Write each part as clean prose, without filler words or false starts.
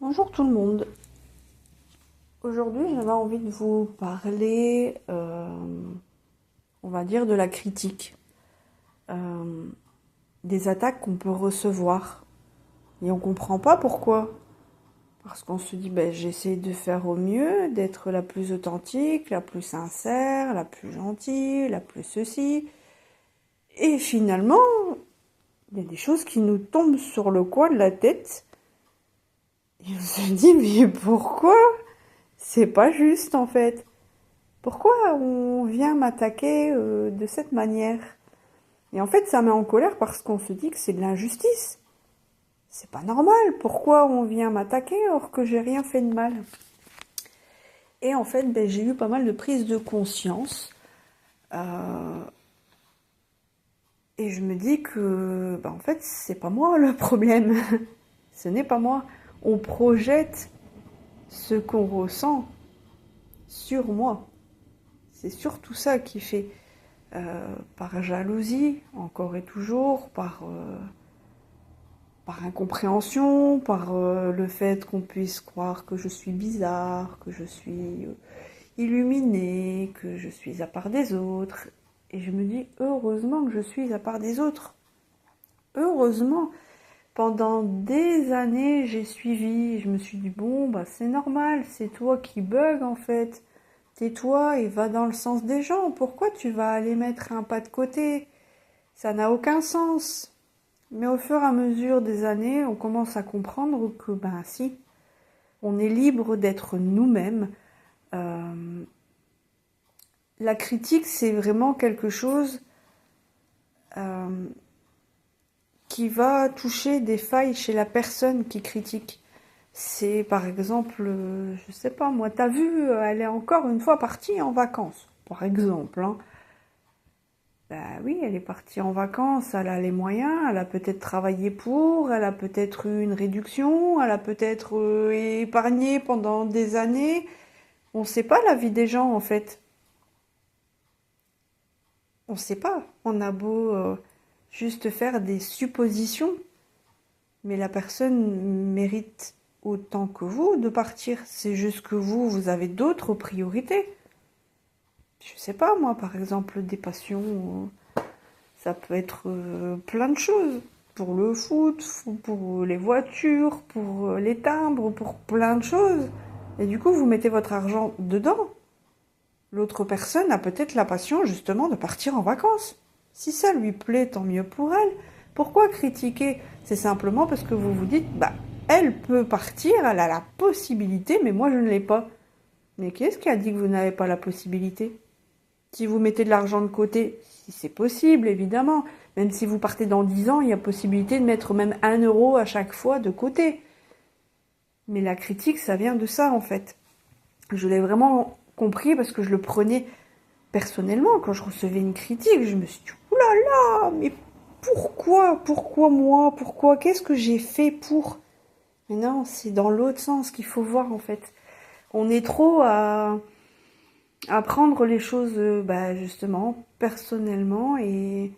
Bonjour tout le monde. Aujourd'hui, j'avais envie de vous parler, on va dire, de la critique, euh, des attaques qu'on peut recevoir. Et on comprend pas pourquoi. Parce qu'on se dit, ben, j'essaie de faire au mieux, d'être la plus authentique, la plus sincère, la plus gentille, la plus ceci. Et finalement, il y a des choses qui nous tombent sur le coin de la tête. Et on se dit, mais pourquoi? C'est pas juste en fait. Pourquoi on vient m'attaquer de cette manière? Et en fait, ça met en colère parce qu'on se dit que c'est de l'injustice. C'est pas normal. Pourquoi on vient m'attaquer alors que j'ai rien fait de mal? Et en fait, ben, j'ai eu pas mal de prises de conscience. euh, et je me dis que, ben, en fait, c'est pas moi le problème. Ce n'est pas moi. On projette ce qu'on ressent sur moi. C'est surtout ça qui fait. Par jalousie, encore et toujours, par incompréhension, par le fait qu'on puisse croire que je suis bizarre, que je suis illuminée, que je suis à part des autres. Et je me dis, heureusement que je suis à part des autres. Heureusement, pendant des années, j'ai suivi, je me suis dit, bon, bah c'est normal, c'est toi qui bug en fait. Tais-toi et va dans le sens des gens. Pourquoi tu vas aller mettre un pas de côté? Ça n'a aucun sens. Mais au fur et à mesure des années, on commence à comprendre que, ben si, on est libre d'être nous-mêmes. Euh, la critique, c'est vraiment quelque chose euh, qui va toucher des failles chez la personne qui critique. C'est par exemple, je sais pas moi, t'as vu, elle est encore une fois partie en vacances, par exemple, hein. Ben oui, elle est partie en vacances, elle a les moyens, elle a peut-être travaillé pour, elle a peut-être eu une réduction, elle a peut-être épargné pendant des années. On ne sait pas la vie des gens en fait. On ne sait pas. On a beau juste faire des suppositions, mais la personne mérite autant que vous de partir. C'est juste que vous avez d'autres priorités. Je sais pas moi, par exemple, des passions. Ça peut être plein de choses. Pour le foot, pour les voitures, pour les timbres, pour plein de choses. Et du coup, vous mettez votre argent dedans. L'autre personne a peut-être la passion justement de partir en vacances. Si ça lui plaît, tant mieux pour elle. Pourquoi critiquer? C'est simplement parce que vous vous dites, bah, elle peut partir, elle a la possibilité, mais moi je ne l'ai pas. Mais qu'est-ce qui a dit que vous n'avez pas la possibilité? Si vous mettez de l'argent de côté, si c'est possible, évidemment. Même si vous partez dans 10 ans, il y a possibilité de mettre même 1 € à chaque fois de côté. Mais la critique, ça vient de ça, en fait. Je l'ai vraiment compris parce que je le prenais personnellement. Quand je recevais une critique, je me suis dit, oh là là, mais pourquoi? Pourquoi moi? Pourquoi? Qu'est-ce que j'ai fait pour? Mais non, c'est dans l'autre sens qu'il faut voir, en fait. On est trop à prendre les choses, bah, justement, personnellement et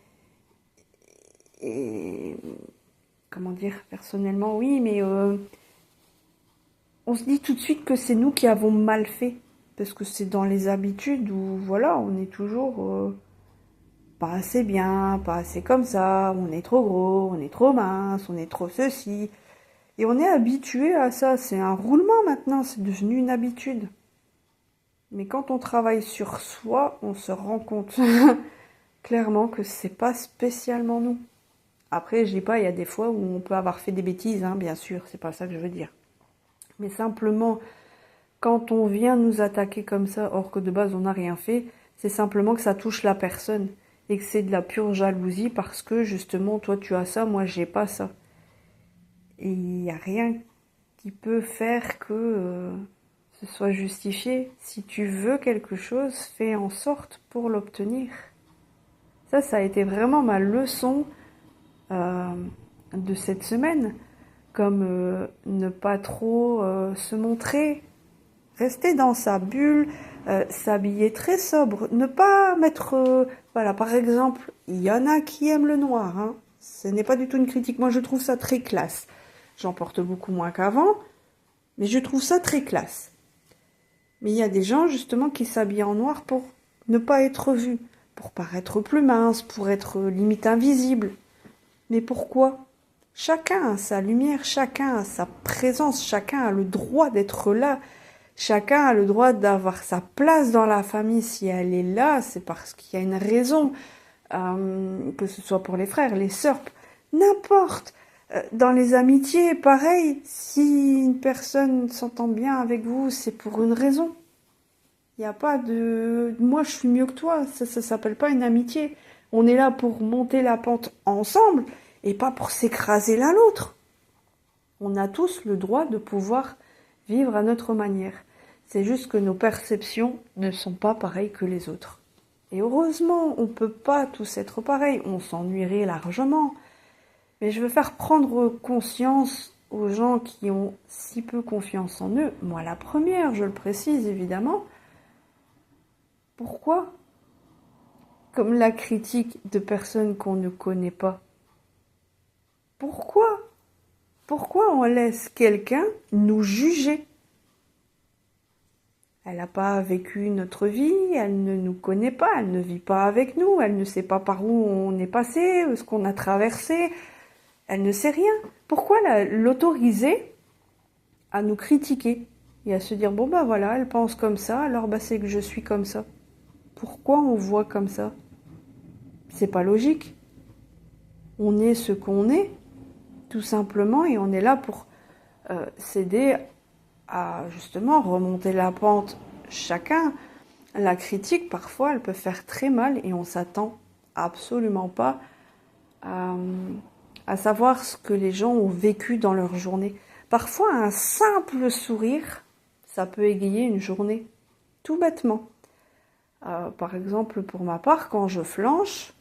comment dire, personnellement, oui, mais on se dit tout de suite que c'est nous qui avons mal fait. Parce que c'est dans les habitudes où, voilà, on est toujours pas assez bien, pas assez comme ça, on est trop gros, on est trop mince, on est trop ceci. Et on est habitué à ça, c'est un roulement maintenant, c'est devenu une habitude. Mais quand on travaille sur soi, on se rend compte clairement que c'est pas spécialement nous. Après, je dis pas, il y a des fois où on peut avoir fait des bêtises, hein, bien sûr, c'est pas ça que je veux dire. Mais simplement, quand on vient nous attaquer comme ça, or que de base on n'a rien fait, c'est simplement que ça touche la personne et que c'est de la pure jalousie parce que justement, toi tu as ça, moi j'ai pas ça. Et il n'y a rien qui peut faire que ce soit justifié. Si tu veux quelque chose, fais en sorte pour l'obtenir. Ça a été vraiment ma leçon euh, de cette semaine. Comme ne pas trop se montrer, rester dans sa bulle, s'habiller très sobre, ne pas mettre... voilà, par exemple, il y en a qui aiment le noir, hein. Ce n'est pas du tout une critique, moi je trouve ça très classe. J'en porte beaucoup moins qu'avant, Mais je trouve ça très classe. Mais il y a des gens justement qui s'habillent en noir pour ne pas être vus, pour paraître plus mince, pour être limite invisible. Mais pourquoi? Chacun a sa lumière, chacun a sa présence, chacun a le droit d'être là, chacun a le droit d'avoir sa place dans la famille. Si elle est là, c'est parce qu'il y a une raison, que ce soit pour les frères, les sœurs, n'importe. Dans les amitiés, pareil, si une personne s'entend bien avec vous, c'est pour une raison. Il n'y a pas de moi je suis mieux que toi, ça s'appelle pas une amitié. On est là pour monter la pente ensemble et pas pour s'écraser l'un l'autre. On a tous le droit de pouvoir vivre à notre manière. C'est juste que nos perceptions ne sont pas pareilles que les autres. Et heureusement, on ne peut pas tous être pareils, on s'ennuierait largement. Mais je veux faire prendre conscience aux gens qui ont si peu confiance en eux, moi la première, je le précise évidemment. Pourquoi? Comme la critique de personnes qu'on ne connaît pas. Pourquoi? Pourquoi on laisse quelqu'un nous juger? Elle n'a pas vécu notre vie, elle ne nous connaît pas, elle ne vit pas avec nous, elle ne sait pas par où on est passé, ce qu'on a traversé, elle ne sait rien. Pourquoi l'autoriser à nous critiquer et à se dire bon bah voilà, elle pense comme ça, alors bah c'est que je suis comme ça. Pourquoi on voit comme ça? C'est pas logique. On est ce qu'on est, tout simplement, et on est là pour s'aider à justement remonter la pente chacun. La critique, parfois, elle peut faire très mal et on s'attend absolument pas à savoir ce que les gens ont vécu dans leur journée. Parfois, un simple sourire, ça peut égayer une journée, tout bêtement. Par exemple, pour ma part, quand je flanche,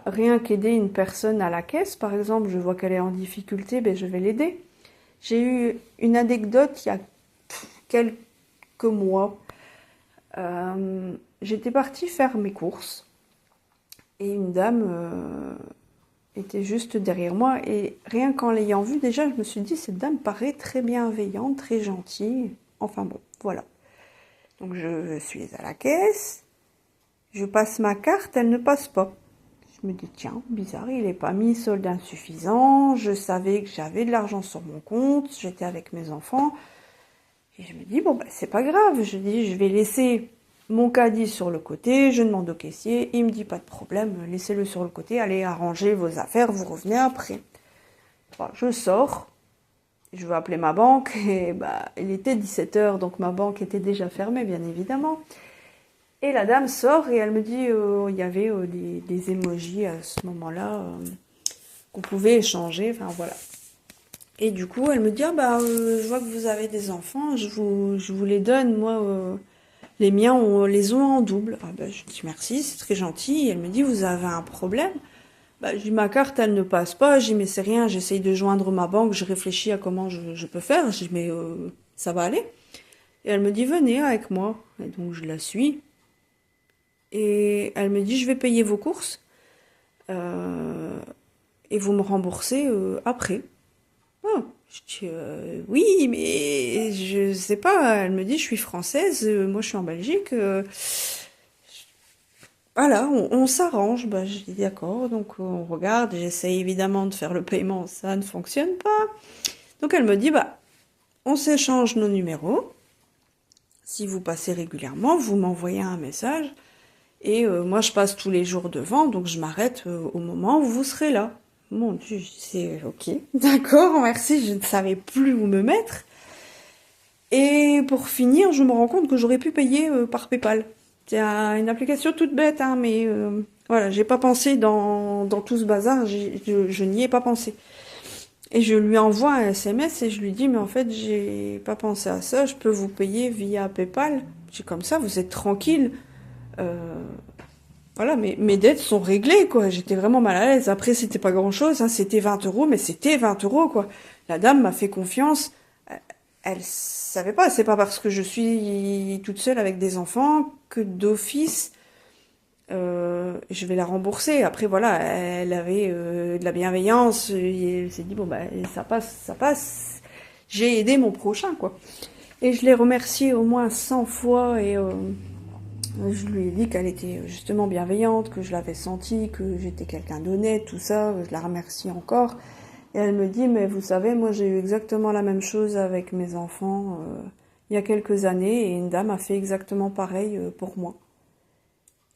rien qu'aider une personne à la caisse, par exemple, je vois qu'elle est en difficulté, je vais l'aider. J'ai eu une anecdote il y a quelques mois. J'étais partie faire mes courses et une dame était juste derrière moi et rien qu'en l'ayant vue, déjà, je me suis dit, cette dame paraît très bienveillante, très gentille. Enfin bon, voilà. Donc je suis à la caisse, je passe ma carte, elle ne passe pas. Je me dis, tiens, bizarre, il n'est pas mis solde insuffisant, je savais que j'avais de l'argent sur mon compte, j'étais avec mes enfants. Et je me dis, bon, c'est pas grave, je dis, je vais laisser mon caddie sur le côté, je demande au caissier, il me dit, pas de problème, laissez-le sur le côté, allez arranger vos affaires, vous revenez après. Je sors, je veux appeler ma banque, et il était 17h, donc ma banque était déjà fermée, bien évidemment. Et la dame sort et elle me dit, il y avait des emojis à ce moment-là qu'on pouvait échanger, enfin voilà. Et du coup, elle me dit, je vois que vous avez des enfants, je vous les donne, moi, les miens, on les ont en double. Je dis merci, c'est très gentil. Et elle me dit, vous avez un problème? Je dis, ma carte, elle ne passe pas. Je dis, mais c'est rien, j'essaye de joindre ma banque, je réfléchis à comment je peux faire. Je dis, mais ça va aller? Et elle me dit, venez avec moi. Et donc, je la suis. Et elle me dit, je vais payer vos courses et vous me remboursez après. Je dis, oui, mais je sais pas. Elle me dit, je suis française, moi je suis en Belgique. Voilà, on s'arrange. Je dis, d'accord, donc on regarde. J'essaie évidemment de faire le paiement, ça ne fonctionne pas. Donc elle me dit, on s'échange nos numéros. Si vous passez régulièrement, vous m'envoyez un message. Et moi, je passe tous les jours devant, donc je m'arrête au moment où vous serez là. Mon Dieu, c'est ok, d'accord, merci, je ne savais plus où me mettre. Et pour finir, je me rends compte que j'aurais pu payer par PayPal. C'est une application toute bête, mais voilà, j'ai pas pensé dans tout ce bazar, je n'y ai pas pensé. Et je lui envoie un SMS et je lui dis, mais en fait, j'ai pas pensé à ça, je peux vous payer via PayPal. J'ai comme ça, vous êtes tranquille. Voilà, mes dettes sont réglées, quoi. J'étais vraiment mal à l'aise. Après, c'était pas grand-chose, c'était 20 euros, mais c'était 20 euros, quoi. La dame m'a fait confiance. Elle savait pas, c'est pas parce que je suis toute seule avec des enfants que d'office, je vais la rembourser. Après, voilà, elle avait de la bienveillance. Et elle s'est dit, ça passe, ça passe. j'ai aidé mon prochain, quoi. Et je l'ai remerciée au moins 100 fois et je lui ai dit qu'elle était justement bienveillante, que je l'avais senti, que j'étais quelqu'un d'honnête, tout ça. Je la remercie encore. Et elle me dit, mais vous savez, moi j'ai eu exactement la même chose avec mes enfants il y a quelques années et une dame a fait exactement pareil pour moi.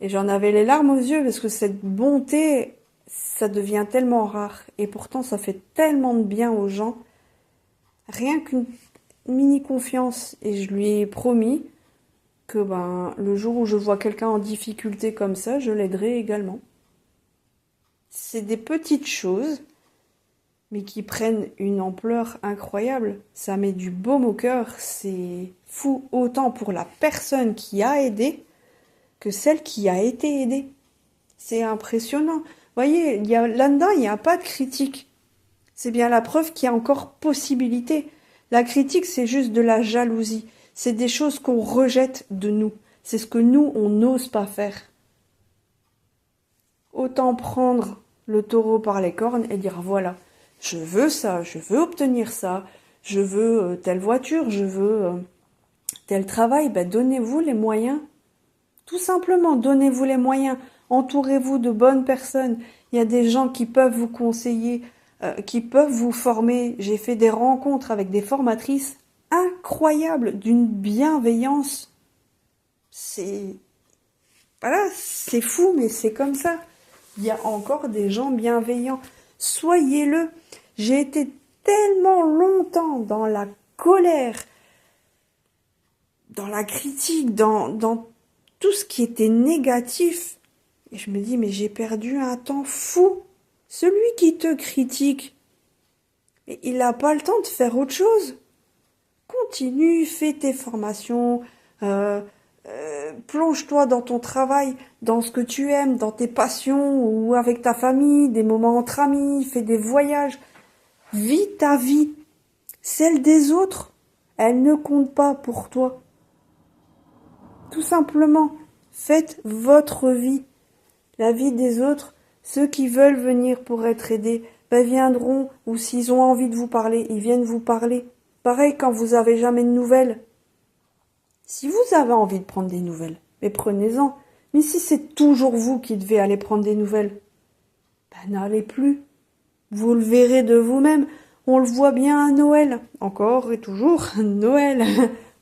Et j'en avais les larmes aux yeux parce que cette bonté, ça devient tellement rare. Et pourtant, ça fait tellement de bien aux gens. Rien qu'une mini confiance. Et je lui ai promis que le jour où je vois quelqu'un en difficulté comme ça, je l'aiderai également. C'est des petites choses, mais qui prennent une ampleur incroyable. Ça met du baume au cœur. C'est fou autant pour la personne qui a aidé que celle qui a été aidée. C'est impressionnant. Vous voyez, là-dedans, il n'y a pas de critique. C'est bien la preuve qu'il y a encore possibilité. La critique, c'est juste de la jalousie. C'est des choses qu'on rejette de nous. C'est ce que nous, on n'ose pas faire. Autant prendre le taureau par les cornes et dire, voilà, je veux ça, je veux obtenir ça, je veux telle voiture, je veux tel travail. Ben, donnez-vous les moyens. Tout simplement, donnez-vous les moyens. Entourez-vous de bonnes personnes. Il y a des gens qui peuvent vous conseiller, qui peuvent vous former. J'ai fait des rencontres avec des formatrices incroyables, d'une bienveillance. Voilà, c'est fou, mais c'est comme ça. Il y a encore des gens bienveillants. Soyez-le. J'ai été tellement longtemps dans la colère, dans la critique, dans tout ce qui était négatif. Et je me dis, mais j'ai perdu un temps fou. Celui qui te critique, il n'a pas le temps de faire autre chose. Continue, fais tes formations, plonge-toi dans ton travail, dans ce que tu aimes, dans tes passions ou avec ta famille, des moments entre amis, fais des voyages. Vis ta vie. Celle des autres, elle ne compte pas pour toi. Tout simplement, faites votre vie. La vie des autres, ceux qui veulent venir pour être aidés, viendront, ou s'ils ont envie de vous parler, ils viennent vous parler. Pareil quand vous avez jamais de nouvelles. Si vous avez envie de prendre des nouvelles, mais prenez-en. Mais si c'est toujours vous qui devez aller prendre des nouvelles, n'allez plus. Vous le verrez de vous-même. On le voit bien à Noël. Encore et toujours Noël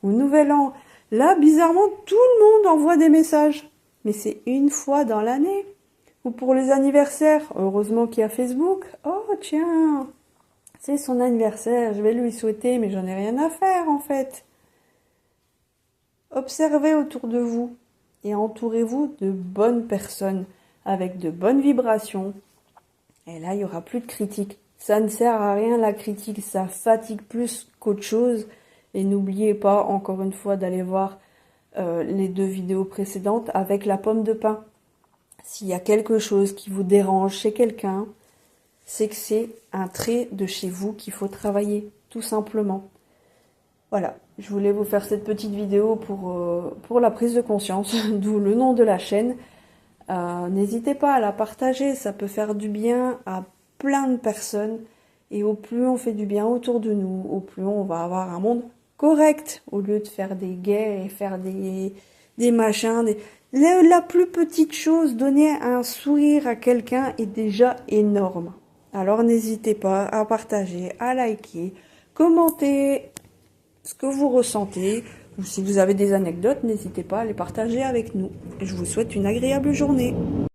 ou Nouvel An. Là, bizarrement, tout le monde envoie des messages. Mais c'est une fois dans l'année. Ou pour les anniversaires. Heureusement qu'il y a Facebook. Oh, tiens, c'est son anniversaire. Je vais lui souhaiter, mais j'en ai rien à faire, en fait. Observez autour de vous et entourez-vous de bonnes personnes avec de bonnes vibrations. Et là, il n'y aura plus de critique. Ça ne sert à rien la critique, ça fatigue plus qu'autre chose. Et n'oubliez pas, encore une fois, d'aller voir les 2 vidéos précédentes avec la pomme de pin. S'il y a quelque chose qui vous dérange chez quelqu'un, c'est que c'est un trait de chez vous qu'il faut travailler, tout simplement. Voilà, je voulais vous faire cette petite vidéo pour la prise de conscience, d'où le nom de la chaîne. N'hésitez pas à la partager, ça peut faire du bien à plein de personnes. Et au plus on fait du bien autour de nous, au plus on va avoir un monde correct, au lieu de faire des guerres et faire des machins. La plus petite chose, donner un sourire à quelqu'un est déjà énorme. Alors n'hésitez pas à partager, à liker, commenter ce que vous ressentez. Ou si vous avez des anecdotes, n'hésitez pas à les partager avec nous. Et je vous souhaite une agréable journée.